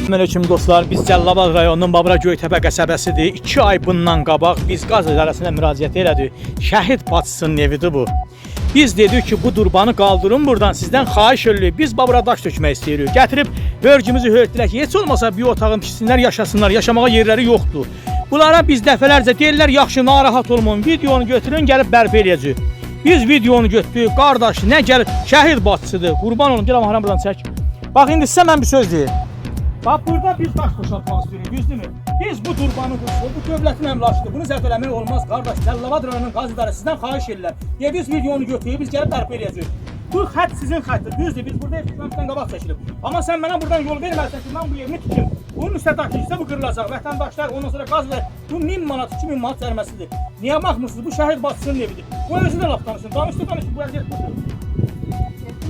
Selamünaleyküm dostlar, biz Cəlilabad rayonunun Babra Göytəpə qəsəbəsidir. 2 ay bundan qabaq biz qaz idarəsinə müraciət elədik. Şəhid bacısının evidir bu. Biz dedik ki, bu durbanı qaldırın buradan, sizdən xahiş edirik. Biz Babra daş tökmək istəyirik. Gətirib hörgümüzü hörtdilər ki, heç olmasa bir otağın tiksinlər, yaşasınlar. Yaşamağa yerləri yoxdur. Bunlara biz dəfələrcə deyirlər, yaxşı narahat olmayın, videonu götürün, gəlib bərpa eləyəcək. Biz videonu götürdük, qardaş, nə gəlib, şəhid bacısıdır. Qurban olun, gəl amaram buradan çək. Bax, indi sizə mən bir söz deyim. Bax, burada biz daş boşaltmaq istiyoruz, düzdürmü? Biz bu durbanı bu dövlətin əmlakıdır. Bunu zəbt eləmək olmaz, qardaş. Cəlilabad rayonunun qaz idarəsi sizdən xahiş edirlər. Biz videonu götürüb, biz gəlib bərpa eləyəcəyik. Bu xətt sizin xəttir, düzdür. Biz burada etkiləməkdən qabaq çəkilib. Amma sən mənə buradan yol verməlisən ki, mən bu evini tikim. Bunun üstə daşıyırsa bu qırılacaq. Vətəndaşlar, ondan sonra qaz və bu 1000 manat, 2000 manat cəriməsidir. Niyə baxmırsınız? Bu şəhid bacısının evidir. Bu özü də laf danışın. Danışdı, bu əziyyət budur.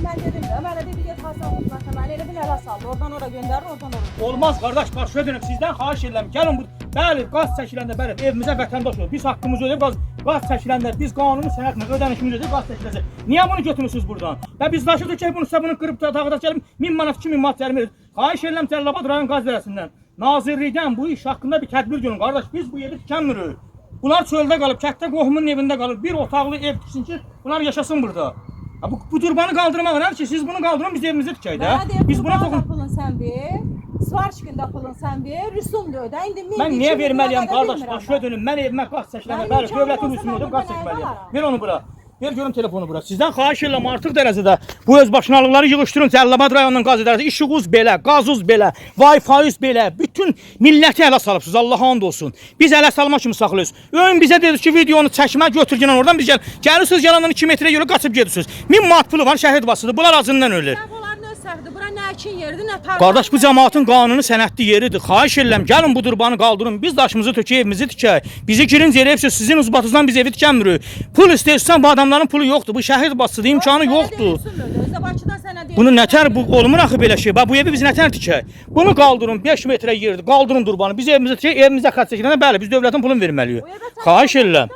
Ben dedim de, ben de bir Hasan zaten ben elə bil hələ saldı. Oradan ora göndərir, oradan ora. Olmaz qardaş, bax şöyə dönüm, sizdən xahiş edirəm. Gəlin bu, bəli, qaz çəkiləndə, bəli, evimizə vətəndaş olur. Biz haqqımızı ödəyib, qaz çəkiləndə, biz qanuni sənədlə ödənişimizi ödəyib, qaz çəkiləcək. Niyə bunu götürürsünüz buradan? Və biz daşıdıq ki, bunu səbunu qırıb dağıdaq gəlib 1000 manat, 2000 manat cərimə. Xahiş edirəm Cəlilabad rayon qaz idarəsindən, nazirlikdən bu iş haqqında bir tədbir görün. Qardaş, biz bu evi tikənmirik. Bunlar çöldə qalıb, kətdə qohumun evində qalıb, bir otaqlı ev tiksin ki, bunlar yaşasın burada. Bu durbanı qaldırmaq var ki, siz bunu qaldırın, biz evimizi tikək də. Biz buna toxun. Pulun sən ver, sifariş gündə pulun sən ver, rüsumdur ödə. İndi mən niyə verməliyəm qardaş? Başa dönüm, mən evimə qaz çəkiləndə, bəli, dövlətin rüsumudur, qaz çəkməliyəm. Ver onu bura. Ver görüm telefonu bura. Sizdən xahiş edirəm artıq dərəcədə bu özbaşınalıqları yığışdırın. Cəlilabad rayonunun qaz idarəsi, işığız belə, qazız belə, Wi-Fi'yiz belə, bütün milləti ələ salıbsınız. Allah'a and olsun. Biz ələ salma kimi saxlayırıq. Ön bizə dedi ki, videonu çəkmə, götür gələn oradan biz gəlirsiniz, yalandan 2 metrə yolu qaçıb gedirsiniz. 1000 manat pulu var, şəhid bacısıdır. Bunlar acından ölür. Bura nə üçün yeridir, nə tarla? Qardaş, bu cəmaatın qanuni sənədli yeridir. Xahiş edirəm, gəlin bu durbanı qaldırın. Biz daşımızı tökək, evimizi tikək. Bizi girinc yerə hepsi sizin uzbatınızdan biz evi tikənmirik. Pul istəyirsən bu adamların pulu yoxdur. Bu şəhid bacısıdır, imkanı yoxdur. Bunu nətər bu olmur axı belə şey. Bax bu evi biz nətər tikək? Bunu qaldırın, 5 metrə yerdir. Qaldırın durbanı. Biz evimizi tikək, evimizə xətt çəkiləndə bəli, biz dövlətin pulunu verməliyik. Xahiş edirəm.